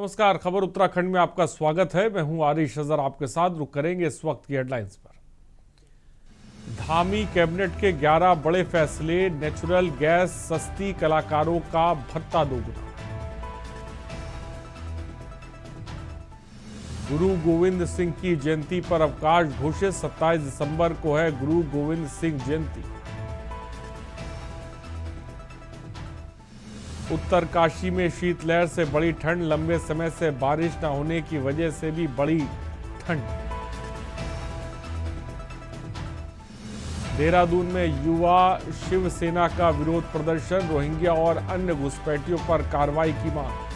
नमस्कार, खबर उत्तराखंड में आपका स्वागत है। मैं हूं आरिश अजहर, आपके साथ रुक करेंगे इस वक्त की हेडलाइंस पर। धामी कैबिनेट के 11 बड़े फैसले, नेचुरल गैस सस्ती, कलाकारों का भत्ता दोगुना। गुरु गोविंद सिंह की जयंती पर अवकाश घोषित, 27 दिसंबर को है गुरु गोविंद सिंह जयंती। उत्तरकाशी में शीतलहर से बड़ी ठंड, लंबे समय से बारिश न होने की वजह से भी बड़ी ठंड। देहरादून में युवा शिवसेना का विरोध प्रदर्शन, रोहिंग्या और अन्य घुसपैठियों पर कार्रवाई की मांग।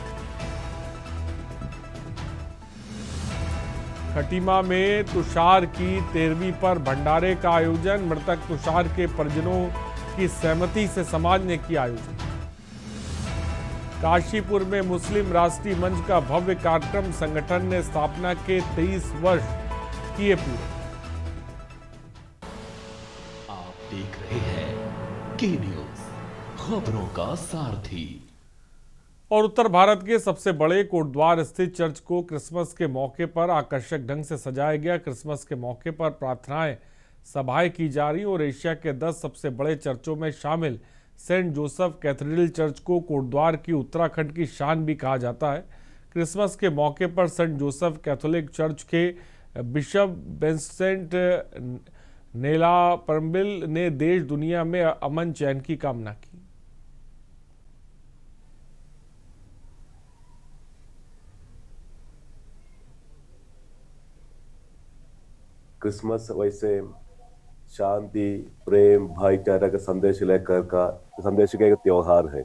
खटीमा में तुषार की 13वीं पर भंडारे का आयोजन, मृतक तुषार के परिजनों की सहमति से समाज ने किया आयोजन। काशीपुर में मुस्लिम राष्ट्रीय मंच का भव्य कार्यक्रम, संगठन ने स्थापना के 23 वर्ष किए पूरे। आप देख रहे हैं के न्यूज, खबरों का सारथी। और उत्तर भारत के सबसे बड़े कोटद्वार स्थित चर्च को क्रिसमस के मौके पर आकर्षक ढंग से सजाया गया। क्रिसमस के मौके पर प्रार्थनाएं, सभाएं की जा रही और एशिया के 10 सबसे बड़े चर्चों में शामिल सेंट जोसेफ कैथेड्रल चर्च को कोटद्वार की उत्तराखंड की शान भी कहा जाता है। क्रिसमस के मौके पर सेंट जोसेफ कैथोलिक चर्च के बिशप बेंसेंट नेलापरम्बिल ने देश दुनिया में अमन चैन की कामना की। क्रिसमस वैसे शांति, प्रेम, भाईचारा का संदेश का एक त्योहार है।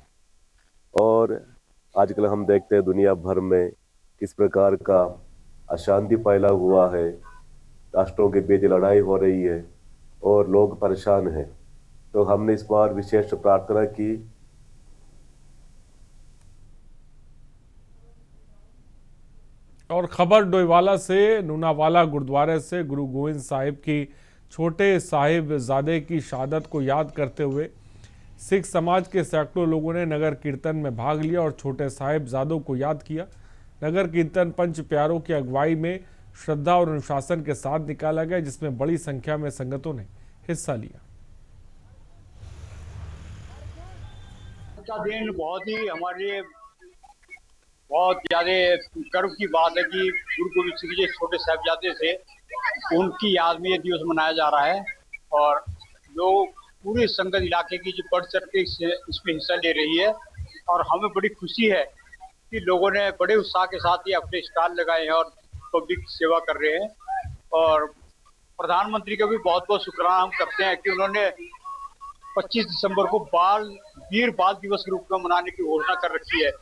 और आजकल हम देखते हैं दुनिया भर में किस प्रकार का अशांति फैला हुआ है, राष्ट्रों के बीच लड़ाई हो रही है और लोग परेशान हैं। तो हमने इस बार विशेष प्रार्थना की। और खबर डोईवाला से, नूनावाला गुरुद्वारे से गुरु गोविंद साहिब की छोटे साहिबजादे की शहादत को याद करते हुए सिख समाज के सैकड़ों लोगों ने नगर कीर्तन में भाग लिया और छोटे साहिबजादों को याद किया। नगर कीर्तन पंच प्यारों की अगुवाई में श्रद्धा और अनुशासन के साथ निकाला गया, जिसमें बड़ी संख्या में संगतों ने हिस्सा लिया। का दिन बहुत ही हमारे लिए बहुत ज्यादा गर्व की बात है कि गुरु गोविंद सिंह जी छोटे साहिबजादे थे, उनकी याद में ये दिवस मनाया जा रहा है। और जो पूरे संगत इलाके की जो बढ़ चढ़ के इसमें हिस्सा ले रही है, और हमें बड़ी खुशी है कि लोगों ने बड़े उत्साह के साथ ही अपने स्टॉल लगाए हैं और पब्लिक सेवा कर रहे हैं। और प्रधानमंत्री का भी बहुत बहुत शुक्राना हम करते हैं कि उन्होंने 25 दिसंबर को वीर बाल दिवस के रूप में मनाने की घोषणा कर रखी है।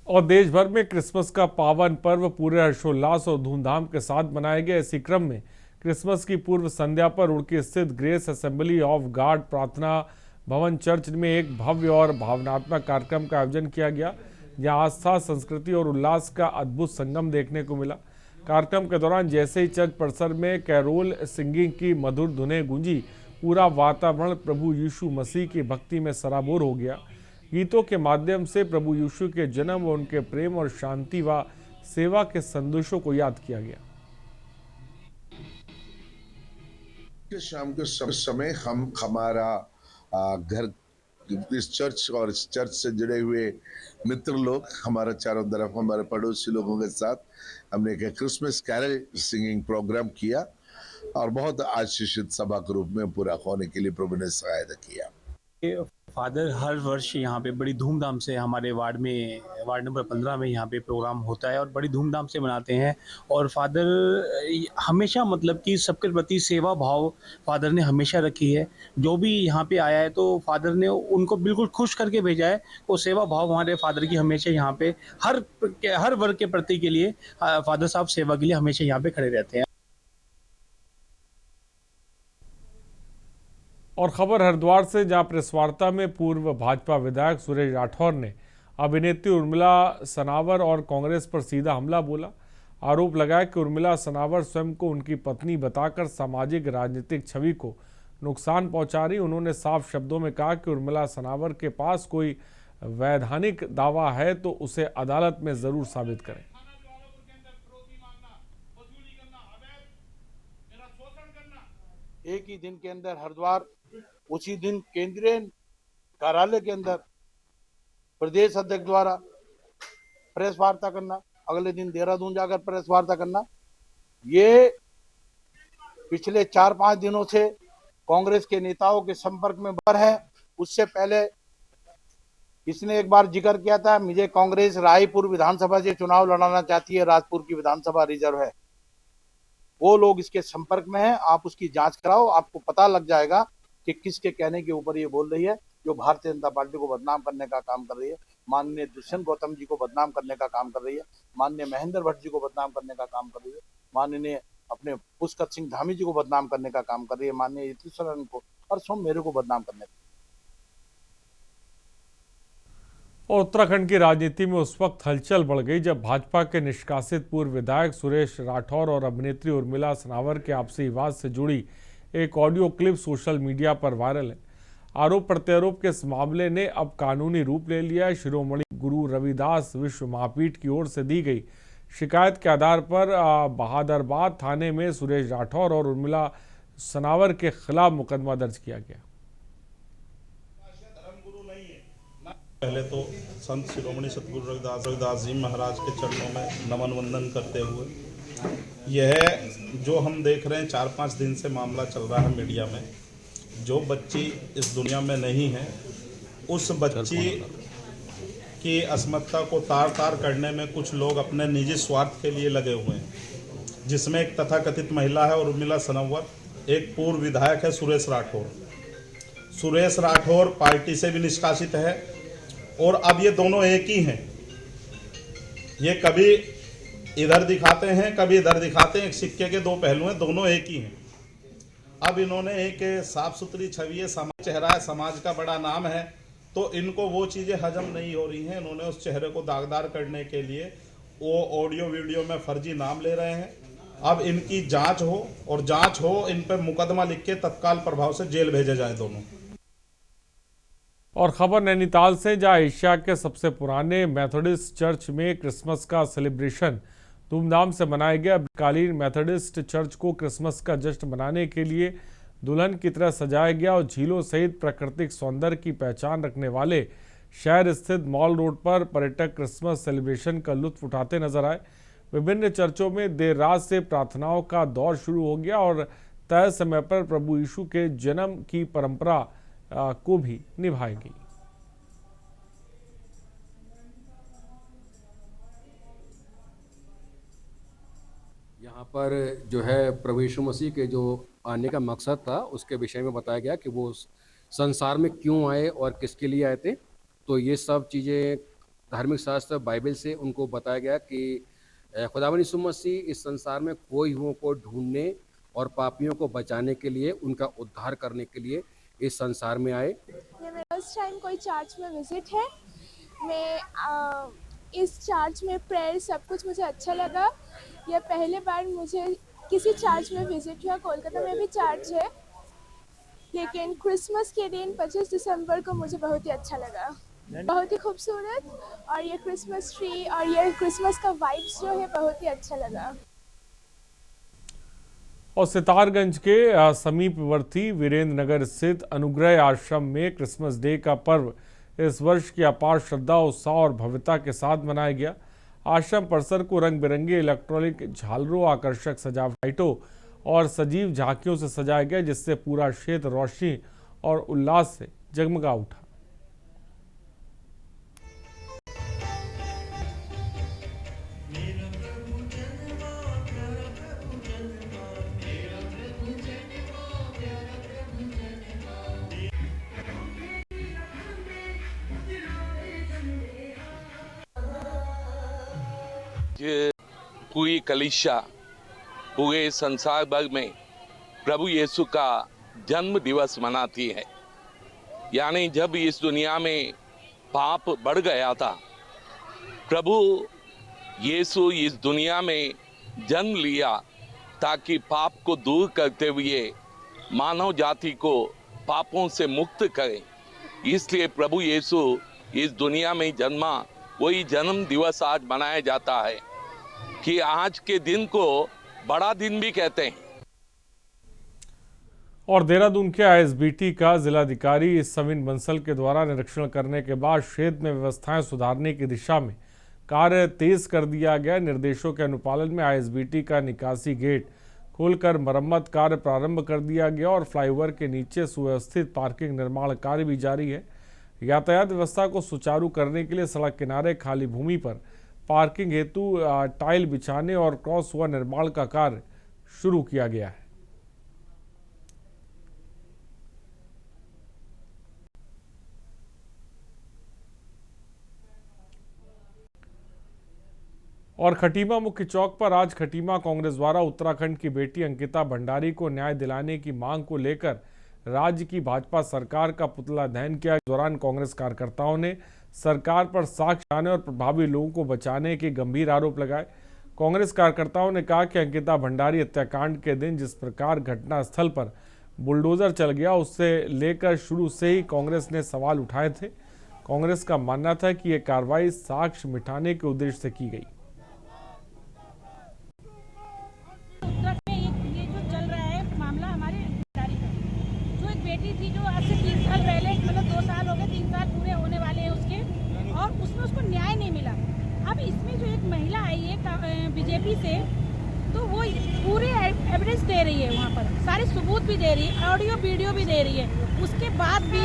और देश भर में क्रिसमस का पावन पर्व पूरे हर्षोल्लास और धूमधाम के साथ मनाया गया। इसी क्रम में क्रिसमस की पूर्व संध्या पर रुड़की स्थित ग्रेस असेंबली ऑफ गॉड प्रार्थना भवन चर्च में एक भव्य और भावनात्मक कार्यक्रम का आयोजन किया गया, जहां आस्था, संस्कृति और उल्लास का अद्भुत संगम देखने को मिला। कार्यक्रम के दौरान जैसे ही चर्च परिसर में कैरोल सिंगिंग की मधुर धुनें गूंजी, पूरा वातावरण प्रभु यीशु मसीह की भक्ति में सराबोर हो गया। गीतों के माध्यम से प्रभु यीशु के जन्म व उनके प्रेम और शांति व सेवा के संदेशों को याद किया गया। शाम के समय हम हमारा घर इस चर्च और इस चर्च से जुड़े हुए मित्र लोग, हमारा चारों तरफ हमारे पड़ोसी लोगों के साथ हमने एक क्रिसमस कैरल सिंगिंग प्रोग्राम किया और बहुत आशीषित सभा के रूप में पूरा होने के लिए प्रभु ने सहायता किया। फादर हर वर्ष यहाँ पे बड़ी धूमधाम से हमारे वार्ड नंबर 15 में यहाँ पे प्रोग्राम होता है और बड़ी धूमधाम से मनाते हैं। और फादर हमेशा मतलब कि सबके प्रति सेवा भाव फादर ने हमेशा रखी है। जो भी यहाँ पे आया है तो फादर ने उनको बिल्कुल खुश करके भेजा है। वो सेवा भाव हमारे फादर की हमेशा यहाँ पे हर वर्ग के प्रति के लिए फादर साहब सेवा के लिए हमेशा यहाँ पे खड़े रहते हैं। और खबर हरिद्वार से, जहां प्रेस वार्ता में पूर्व भाजपा विधायक सुरेश राठौर ने अभिनेत्री उर्मिला सनावर और कांग्रेस पर सीधा हमला बोला। आरोप लगाया कि उर्मिला सनावर स्वयं को उनकी पत्नी बताकर सामाजिक राजनीतिक छवि को नुकसान पहुंचा रही। उन्होंने साफ शब्दों में कहा कि उर्मिला सनावर के पास कोई वैधानिक दावा है तो उसे अदालत में जरूर साबित करें। एक ही दिन के अंदर हरिद्वार, उसी दिन केंद्रीय कार्यालय के अंदर प्रदेश अध्यक्ष द्वारा प्रेस वार्ता करना, अगले दिन देहरादून जाकर प्रेस वार्ता करना, ये पिछले 4-5 दिनों से कांग्रेस के नेताओं के संपर्क में है। उससे पहले इसने एक बार जिक्र किया था, मुझे कांग्रेस रायपुर विधानसभा से चुनाव लड़ाना चाहती है, राजपुर की विधानसभा रिजर्व है। वो लोग इसके संपर्क में हैं, आप उसकी जांच कराओ, आपको पता लग जाएगा कि किसके कहने के ऊपर ये बोल रही है, जो भारतीय जनता पार्टी को बदनाम करने का काम कर रही है, माननीय दुष्यंत गौतम जी को बदनाम करने का काम कर रही है, माननीय महेंद्र भट्ट जी को बदनाम करने का काम कर रही है, माननीय अपने पुष्कर सिंह धामी जी को बदनाम करने का काम कर रही है, माननीय यतीश्वरन को और सोम मेरे को बदनाम करने का। और उत्तराखंड की राजनीति में उस वक्त हलचल बढ़ गई जब भाजपा के निष्कासित पूर्व विधायक सुरेश राठौर और अभिनेत्री उर्मिला सनावर के आपसी विवाद से जुड़ी एक ऑडियो क्लिप सोशल मीडिया पर वायरल है। आरोप प्रत्यारोप के इस मामले ने अब कानूनी रूप ले लिया है। शिरोमणि गुरु रविदास विश्व महापीठ की ओर से दी गई शिकायत के आधार पर बहादुराबाद थाने में सुरेश राठौर और उर्मिला सनावर के खिलाफ मुकदमा दर्ज किया गया। पहले तो संत शिरोमणि सतगुरु रविदास जी महाराज के चरणों में नमन वंदन करते हुए, यह जो हम देख रहे हैं 4-5 दिन से मामला चल रहा है मीडिया में, जो बच्ची इस दुनिया में नहीं है उस बच्ची की अस्मत्ता को तार तार करने में कुछ लोग अपने निजी स्वार्थ के लिए लगे हुए हैं, जिसमें एक तथाकथित महिला है उर्मिला सनावर, एक पूर्व विधायक है सुरेश राठौर। सुरेश राठौर पार्टी से भी निष्कासित है और अब ये दोनों एक ही हैं। ये कभी इधर दिखाते हैं कभी इधर दिखाते हैं, एक सिक्के के दो पहलू हैं, दोनों एक ही हैं। अब इन्होंने एक साफ सुथरी छवि है, समाज चेहरा है, समाज का बड़ा नाम है, तो इनको वो चीज़ें हजम नहीं हो रही हैं। इन्होंने उस चेहरे को दागदार करने के लिए वो ऑडियो वीडियो में फर्जी नाम ले रहे हैं। अब इनकी जांच हो और जांच हो, इन पर मुकदमा लिख के तत्काल प्रभाव से जेल भेजे जाए दोनों। और खबर नैनीताल से, जहां एशिया के सबसे पुराने मेथोडिस्ट चर्च में क्रिसमस का सेलिब्रेशन धूमधाम से मनाया गया। कालीन मेथोडिस्ट चर्च को क्रिसमस का जश्न मनाने के लिए दुल्हन की तरह सजाया गया और झीलों सहित प्राकृतिक सौंदर्य की पहचान रखने वाले शहर स्थित मॉल रोड पर पर्यटक क्रिसमस सेलिब्रेशन का लुत्फ उठाते नजर आए। विभिन्न चर्चों में देर रात से प्रार्थनाओं का दौर शुरू हो गया और तय समय पर प्रभु यीशु के जन्म की परंपरा को भी निभाई गई। यहाँ पर जो है प्रभु यीशु मसीह के जो आने का मकसद था उसके विषय में बताया गया कि वो संसार में क्यों आए और किसके लिए आए थे। तो ये सब चीज़ें धार्मिक शास्त्र बाइबल से उनको बताया गया कि खुदावंद यीशु मसीह इस संसार में खोए हुओं को ढूंढने और पापियों को बचाने के लिए, उनका उद्धार करने के लिए इस संसार में आए। ये मेरा फर्स्ट टाइम कोई चर्च में विजिट है। मैं इस चर्च में प्रेयर सब कुछ मुझे अच्छा लगा। यह पहले बार मुझे किसी चर्च में विजिट हुआ। कोलकाता में भी चर्च है, लेकिन क्रिसमस के दिन 25 दिसंबर को मुझे बहुत ही अच्छा लगा। बहुत ही खूबसूरत, और ये क्रिसमस ट्री और ये क्रिसमस का वाइब्स जो है बहुत ही अच्छा लगा। और सितारगंज के समीपवर्ती वीरेंद्र नगर स्थित अनुग्रह आश्रम में क्रिसमस डे का पर्व इस वर्ष की अपार श्रद्धा, उत्साह और भव्यता के साथ मनाया गया। आश्रम परिसर को रंग बिरंगे इलेक्ट्रॉनिक झालरों, आकर्षक सजावट लाइटों और सजीव झांकियों से सजाया गया, जिससे पूरा क्षेत्र रोशनी और उल्लास से जगमगा उठा। पूरी कलीसिया पूरे संसार भर में प्रभु यीशु का जन्म दिवस मनाती है। यानी जब इस दुनिया में पाप बढ़ गया था, प्रभु यीशु इस दुनिया में जन्म लिया ताकि पाप को दूर करते हुए मानव जाति को पापों से मुक्त करें। इसलिए प्रभु यीशु इस दुनिया में जन्मा, वही जन्म दिवस आज मनाया जाता है कि आज के दिन को बड़ा दिन भी कहते हैं। और देहरादून के आईएसबीटी का जिलाधिकारी सविन बंसल के द्वारा निरीक्षण करने के बाद क्षेत्र में व्यवस्थाएं सुधारने की दिशा में कार्य तेज कर दिया गया। निर्देशों के अनुपालन में आईएसबीटी का निकासी गेट खोलकर मरम्मत कार्य प्रारंभ कर दिया गया और फ्लाईओवर के नीचे सुव्यवस्थित पार्किंग निर्माण कार्य भी जारी है। यातायात व्यवस्था को सुचारू करने के लिए सड़क किनारे खाली भूमि पर पार्किंग हेतु टाइल बिछाने और क्रॉस ओवर निर्माण का कार्य शुरू किया गया है। और खटीमा मुख्य चौक पर आज खटीमा कांग्रेस द्वारा उत्तराखंड की बेटी अंकिता भंडारी को न्याय दिलाने की मांग को लेकर राज्य की भाजपा सरकार का पुतला दहन किया। इस दौरान कांग्रेस कार्यकर्ताओं ने सरकार पर साक्ष्य लाने और प्रभावी लोगों को बचाने के गंभीर आरोप लगाए। कांग्रेस कार्यकर्ताओं ने कहा कि अंकिता भंडारी हत्याकांड के दिन जिस प्रकार घटनास्थल पर बुलडोजर चल गया, उससे लेकर शुरू से ही कांग्रेस ने सवाल उठाए थे। कांग्रेस का मानना था कि यह कार्रवाई साक्ष्य मिटाने के उद्देश्य से की गई। बेटी थी जो आज से 3 साल पहले, मतलब 2 साल हो गए, 3 साल पूरे होने वाले हैं उसके, और उसमें उसको न्याय नहीं मिला। अब इसमें जो एक महिला आई है बीजेपी से, तो वो पूरे एविडेंस दे रही है, वहाँ पर सारे सबूत भी दे रही है, ऑडियो वीडियो भी दे रही है, उसके बाद भी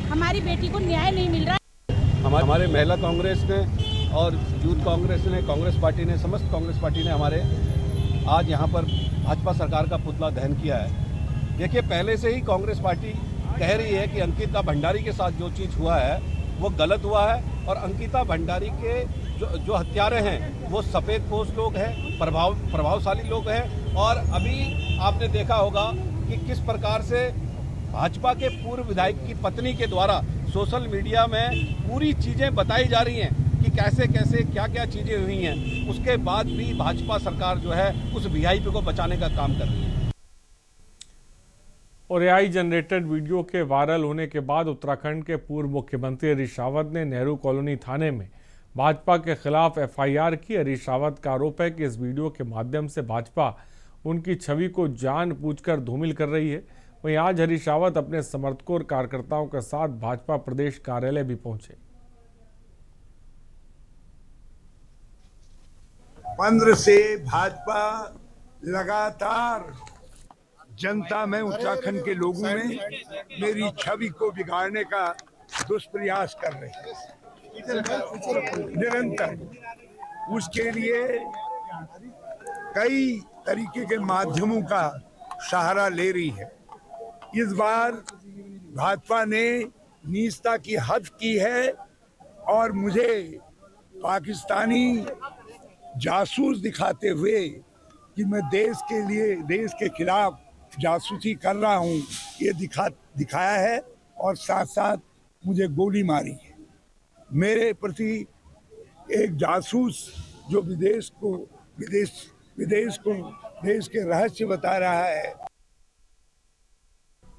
हमारी बेटी को न्याय नहीं मिल रहा है। हमारे महिला कांग्रेस ने और यूथ कांग्रेस ने, कांग्रेस पार्टी ने, समस्त कांग्रेस पार्टी ने हमारे आज यहाँ पर भाजपा सरकार का पुतला दहन किया है। देखिए, पहले से ही कांग्रेस पार्टी कह रही है कि अंकिता भंडारी के साथ जो चीज़ हुआ है वो गलत हुआ है, और अंकिता भंडारी के जो हत्यारे हैं वो सफ़ेदपोश लोग हैं, प्रभावशाली लोग हैं। और अभी आपने देखा होगा कि किस प्रकार से भाजपा के पूर्व विधायक की पत्नी के द्वारा सोशल मीडिया में पूरी चीज़ें बताई जा रही हैं कि कैसे कैसे क्या क्या चीज़ें हुई हैं। उसके बाद भी भाजपा सरकार जो है उस वीआईपी को बचाने का काम कर रही है। और एआई जनरेटेड वीडियो के वायरल होने के बाद उत्तराखंड के पूर्व मुख्यमंत्री हरीश रावत ने नेहरू कॉलोनी थाने में भाजपा के खिलाफ एफआईआर की। हरीश रावत का आरोप है कि इस वीडियो के माध्यम से भाजपा उनकी छवि को जानबूझकर धूमिल कर रही है। वहीं आज हरीश रावत अपने समर्थकों और कार्यकर्ताओं के साथ भाजपा प्रदेश कार्यालय भी पहुंचे। 15 से भाजपा लगातार जनता में, उत्तराखंड के लोगों में मेरी छवि को बिगाड़ने का दुष्प्रयास कर रहे हैं निरंतर। उसके लिए कई तरीके के माध्यमों का सहारा ले रही है। इस बार भाजपा ने नीचता की हद की है और मुझे पाकिस्तानी जासूस दिखाते हुए कि मैं देश के लिए, देश के खिलाफ जासूसी कर रहा हूं, ये दिखाया है, और साथ साथ मुझे गोली मारी है। मेरे प्रति एक जासूस जो देश के रहस्य बता रहा है।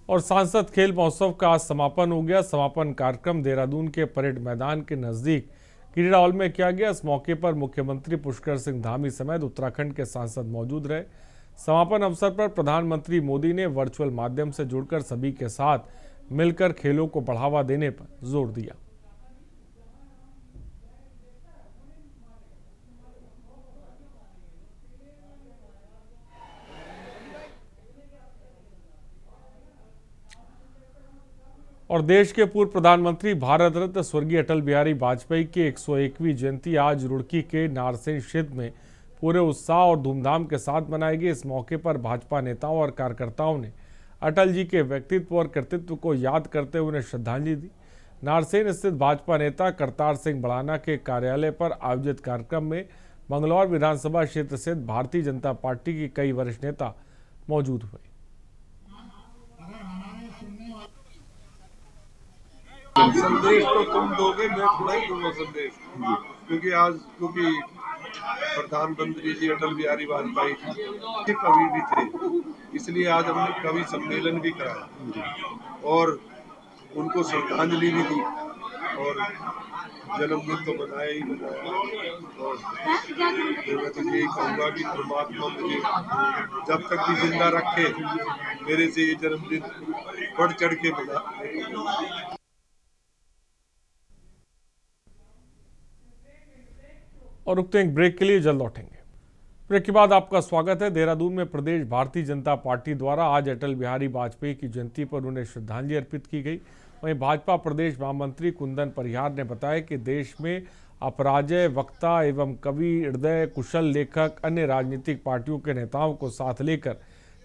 और सांसद खेल महोत्सव का आज समापन हो गया। समापन कार्यक्रम देहरादून के परेड मैदान के नजदीक क्रीड़ा हॉल में किया गया। इस मौके पर मुख्यमंत्री पुष्कर सिंह धामी समेत उत्तराखंड के सांसद मौजूद रहे। समापन अवसर पर प्रधानमंत्री मोदी ने वर्चुअल माध्यम से जुड़कर सभी के साथ मिलकर खेलों को बढ़ावा देने पर जोर दिया। और देश के पूर्व प्रधानमंत्री भारत रत्न स्वर्गीय अटल बिहारी वाजपेयी की 101वीं जयंती आज रुड़की के नारसेन क्षेत्र में पूरे उत्साह और धूमधाम के साथ मनाई गई। इस मौके पर भाजपा नेताओं और कार्यकर्ताओं ने अटल जी के व्यक्तित्व और कृतित्व को याद करते हुए उन्हें श्रद्धांजलि दी। नारसेन स्थित भाजपा नेता करतार सिंह बड़ाना के कार्यालय पर आयोजित कार्यक्रम में मंगलौर विधानसभा क्षेत्र सहित भारतीय जनता पार्टी के कई वरिष्ठ नेता मौजूद हुए। संदेश तो तुम दोगे, मैं थोड़ा ही दूंगा संदेश, क्योंकि प्रधानमंत्री जी अटल बिहारी वाजपेयी के कवि भी थे, इसलिए आज हमने कवि सम्मेलन भी कराया और उनको श्रद्धांजलि भी दी। और जन्मदिन तो बनाया ही बनाया। और मैं तो यही कहूँगा कि परमात्मा मुझे जब तक भी जिंदा रखे, मेरे से ये जन्मदिन बढ़ चढ़ के मना। और रुकते हैं एक ब्रेक के लिए, जल्द लौटेंगे। ब्रेक के बाद आपका स्वागत है। देहरादून में प्रदेश भारतीय जनता पार्टी द्वारा आज अटल बिहारी वाजपेयी की जयंती पर उन्हें श्रद्धांजलि अर्पित की गई। वहीं भाजपा प्रदेश महामंत्री कुंदन परिहार ने बताया कि देश में अपराजय वक्ता एवं कवि, हृदय कुशल लेखक, अन्य राजनीतिक पार्टियों के नेताओं को साथ लेकर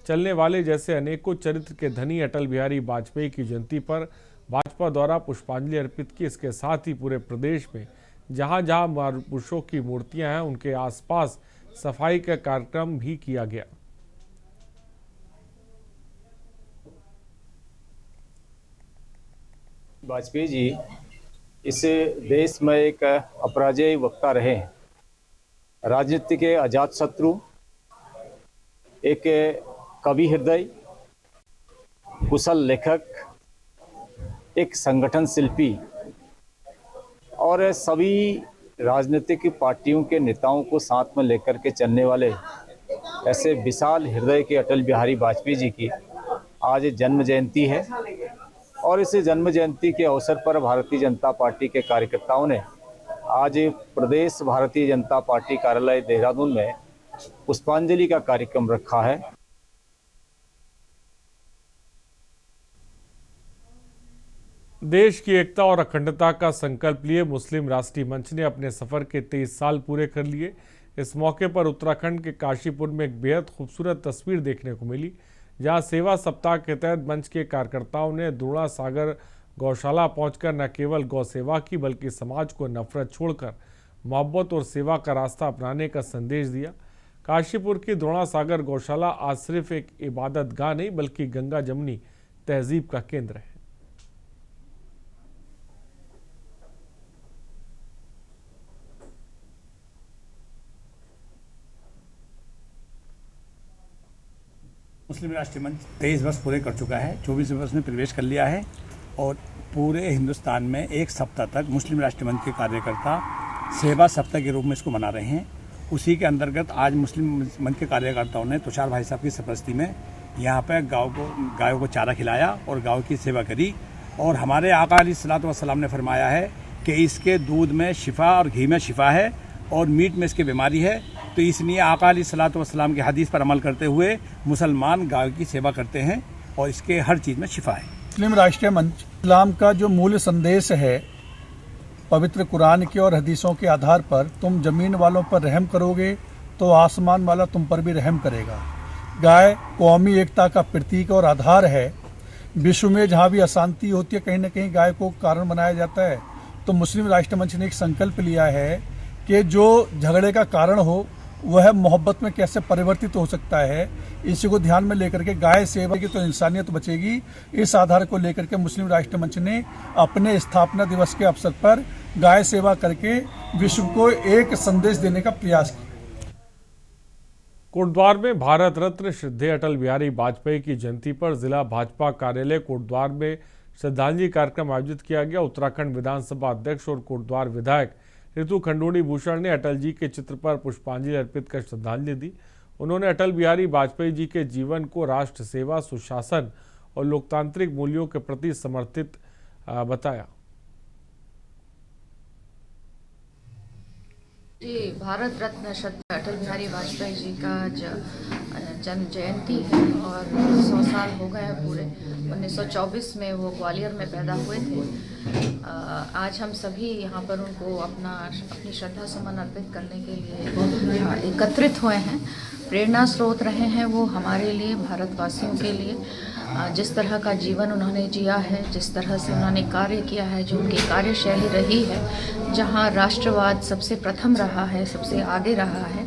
चलने वाले जैसे अनेकों चरित्र के धनी अटल बिहारी वाजपेयी की जयंती पर भाजपा द्वारा पुष्पांजलि अर्पित की। इसके साथ ही पूरे प्रदेश में जहां जहां महापुरुषों की मूर्तियां हैं उनके आसपास सफाई का कार्यक्रम भी किया गया। वाजपेयी जी इस देश में एक अपराजय वक्ता रहे हैं, राजनीति के अजात शत्रु, एक कवि हृदय, कुशल लेखक, एक संगठन शिल्पी और सभी राजनीतिक पार्टियों के नेताओं को साथ में लेकर के चलने वाले ऐसे विशाल हृदय के अटल बिहारी वाजपेयी जी की आज जन्म जयंती है। और इस जन्म जयंती के अवसर पर भारतीय जनता पार्टी के कार्यकर्ताओं ने आज प्रदेश भारतीय जनता पार्टी कार्यालय देहरादून में पुष्पांजलि का कार्यक्रम रखा है। देश की एकता और अखंडता का संकल्प लिए मुस्लिम राष्ट्रीय मंच ने अपने सफर के 23 साल पूरे कर लिए। इस मौके पर उत्तराखंड के काशीपुर में एक बेहद खूबसूरत तस्वीर देखने को मिली, जहां सेवा सप्ताह के तहत मंच के कार्यकर्ताओं ने द्रोणा सागर गौशाला पहुंचकर न केवल गौ सेवा की बल्कि समाज को नफरत छोड़कर मोहब्बत और सेवा का रास्ता अपनाने का संदेश दिया। काशीपुर की द्रोणा सागर गौशाला आज सिर्फ एक इबादत गाह नहीं बल्कि गंगा जमुनी तहजीब का केंद्र है। मुस्लिम राष्ट्रीय मंच 23 वर्ष पूरे कर चुका है, 24 वर्ष में प्रवेश कर लिया है और पूरे हिंदुस्तान में एक सप्ताह तक मुस्लिम राष्ट्रीय मंच के कार्यकर्ता सेवा सप्ताह के रूप में इसको मना रहे हैं। उसी के अंतर्गत आज मुस्लिम मंच के कार्यकर्ताओं ने तुषार भाई साहब की सरपरस्ती में यहाँ पर गायों को चारा खिलाया और गायों की सेवा करी। और हमारे आका अलैहिस्सलातु वस्सलाम ने फरमाया है कि इसके दूध में शिफा और घी में शिफा है और मीट में इसकी बीमारी है। तो इसलिए आका अलैहिस्सलातु वस्सलाम की हदीस पर अमल करते हुए मुसलमान गाय की सेवा करते हैं और इसके हर चीज़ में शिफा है। मुस्लिम राष्ट्रीय मंच इस्लाम का जो मूल संदेश है, पवित्र कुरान के और हदीसों के आधार पर तुम जमीन वालों पर रहम करोगे तो आसमान वाला तुम पर भी रहम करेगा। गाय कौमी एकता का प्रतीक और आधार है। विश्व में जहाँ भी अशांति होती है कहीं ना कहीं गाय को कारण बनाया जाता है। तो मुस्लिम राष्ट्रीय मंच ने एक संकल्प लिया है कि जो झगड़े का कारण हो वह मोहब्बत में कैसे परिवर्तित हो सकता है। इसी को ध्यान में लेकर के गाय सेवा की तो इंसानियत बचेगी, इस आधार को लेकर के मुस्लिम राष्ट्रीय मंच ने अपने स्थापना दिवस के अवसर पर गाय सेवा करके विश्व को एक संदेश देने का प्रयास किया। कोटद्वार में भारत रत्न श्रद्धेय अटल बिहारी वाजपेयी की जयंती पर जिला भाजपा कार्यालय कोटद्वार में श्रद्धांजलि कार्यक्रम आयोजित किया गया। उत्तराखंड विधानसभा अध्यक्ष और कोटद्वार विधायक ऋतु खंडूड़ी भूषण ने अटल जी के चित्र पर पुष्पांजलि अर्पित कर श्रद्धांजलि दी। उन्होंने अटल बिहारी वाजपेयी जी के जीवन को राष्ट्र सेवा, सुशासन और लोकतांत्रिक मूल्यों के प्रति समर्पित बताया। जी, भारत रत्न श्रद्धेय अटल बिहारी वाजपेयी जी का जन्म जयंती है और 100 साल हो गए हैं पूरे। 1924 में वो ग्वालियर में पैदा हुए थे। आज हम सभी यहाँ पर उनको अपनी श्रद्धा सुमन अर्पित करने के लिए एकत्रित हुए हैं। प्रेरणा स्रोत रहे हैं वो हमारे लिए, भारतवासियों के लिए। जिस तरह का जीवन उन्होंने जिया है, जिस तरह से उन्होंने कार्य किया है, जो उनकी कार्यशैली रही है, जहाँ राष्ट्रवाद सबसे प्रथम रहा है, सबसे आगे रहा है,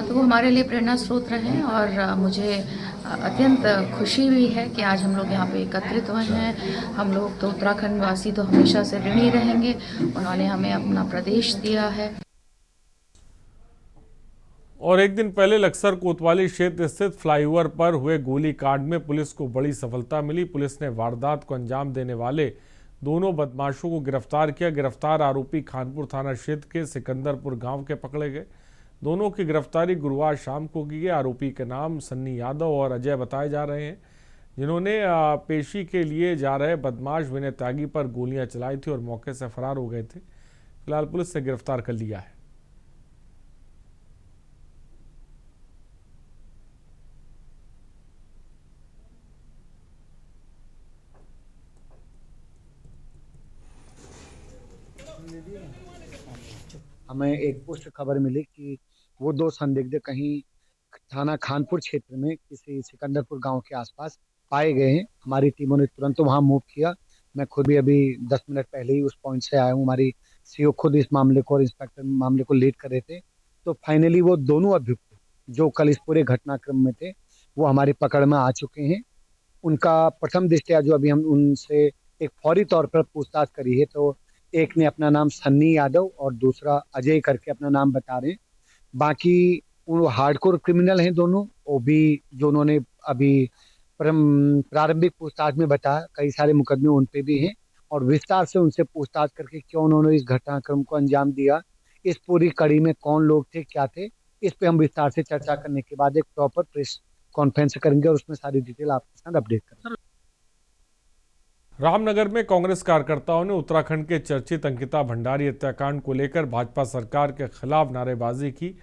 तो वो हमारे लिए प्रेरणा स्रोत रहे। और मुझे अत्यंत खुशी भी है कि आज हम लोग यहाँ पे एकत्रित हुए हैं। हम लोग तो उत्तराखंड वासी तो हमेशा से ऋणी रहेंगे, उन्होंने हमें अपना प्रदेश दिया है। और एक दिन पहले लक्सर कोतवाली क्षेत्र स्थित फ्लाईओवर पर हुए गोलीकांड में पुलिस को बड़ी सफलता मिली। पुलिस ने वारदात को अंजाम देने वाले दोनों बदमाशों को गिरफ्तार किया। गिरफ्तार आरोपी खानपुर थाना क्षेत्र के सिकंदरपुर गांव के पकड़े गए। दोनों की गिरफ्तारी गुरुवार शाम को की गई। आरोपी के नाम सन्नी यादव और अजय बताए जा रहे हैं, जिन्होंने पेशी के लिए जा रहे बदमाश विनय त्यागी पर गोलियां चलाई थी और मौके से फरार हो गए थे। फिलहाल पुलिस ने गिरफ्तार कर लिया है। हमें एक पोस्ट खबर मिली कि वो दो संदिग्ध कहीं थाना खानपुर क्षेत्र में किसी सिकंदरपुर गांव के आसपास पाए गए हैं। हमारी टीमों ने तुरंत वहां मूव किया। मैं खुद भी अभी 10 मिनट पहले ही उस पॉइंट से आया हूं। हमारी सीओ खुद इस मामले को और इंस्पेक्टर मामले को लीड कर रहे थे। तो फाइनली वो दोनों अभियुक्त जो कल इस पूरे घटनाक्रम में थे वो हमारी पकड़ में आ चुके हैं। उनका प्रथम दृष्टया जो अभी हम उनसे एक फौरी तौर पर पूछताछ करी है, तो एक ने अपना नाम सन्नी यादव और दूसरा अजय करके अपना नाम बता रहे हैं। बाकी वो हार्डकोर क्रिमिनल हैं दोनों। वो भी जो उन्होंने अभी प्रारंभिक पूछताछ में बताया, कई सारे मुकदमे उन पे भी हैं और विस्तार से उनसे पूछताछ करके क्यों उन्होंने इस घटनाक्रम को अंजाम दिया, इस पूरी कड़ी में कौन लोग थे, क्या थे, इस पे हम विस्तार से चर्चा करने के बाद एक प्रॉपर प्रेस कॉन्फ्रेंस करेंगे और उसमें सारी डिटेल आपके साथ अपडेट करेंगे। रामनगर में कांग्रेस कार्यकर्ताओं ने उत्तराखंड के चर्चित अंकिता भंडारी हत्याकांड को लेकर भाजपा सरकार के खिलाफ नारेबाजी की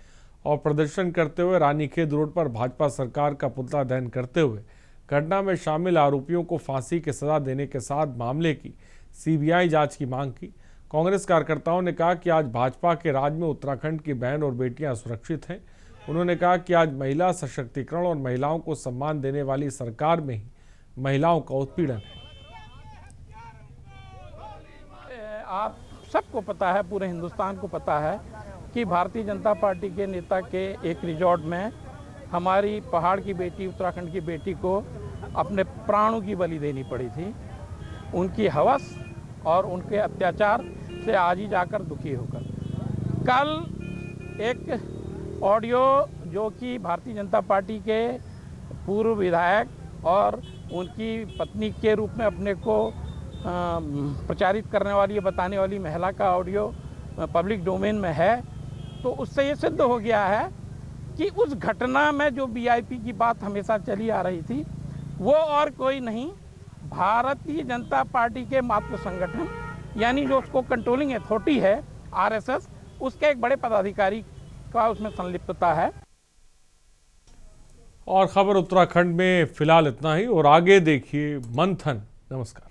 और प्रदर्शन करते हुए रानीखेत रोड पर भाजपा सरकार का पुतला दहन करते हुए घटना में शामिल आरोपियों को फांसी की सजा देने के साथ मामले की सीबीआई जांच की मांग की। कांग्रेस कार्यकर्ताओं ने कहा कि आज भाजपा के राज में उत्तराखंड की बहन और बेटियां सुरक्षित हैं। उन्होंने कहा कि आज महिला सशक्तिकरण और महिलाओं को सम्मान देने वाली सरकार में ही महिलाओं का उत्पीड़न है। आप सबको पता है, पूरे हिंदुस्तान को पता है कि भारतीय जनता पार्टी के नेता के एक रिजॉर्ट में हमारी पहाड़ की बेटी, उत्तराखंड की बेटी को अपने प्राणों की बलि देनी पड़ी थी। उनकी हवस और उनके अत्याचार से आज ही जाकर दुखी होकर कल एक ऑडियो जो कि भारतीय जनता पार्टी के पूर्व विधायक और उनकी पत्नी के रूप में अपने को प्रचारित करने वाली, बताने वाली महिला का ऑडियो पब्लिक डोमेन में है, तो उससे ये सिद्ध हो गया है कि उस घटना में जो वीआईपी की बात हमेशा चली आ रही थी वो और कोई नहीं, भारतीय जनता पार्टी के मातृ संगठन यानी जो उसको कंट्रोलिंग अथॉरिटी है आरएसएस, उसके एक बड़े पदाधिकारी का उसमें संलिप्तता है। और खबर उत्तराखंड में फिलहाल इतना ही और आगे देखिए मंथन। नमस्कार।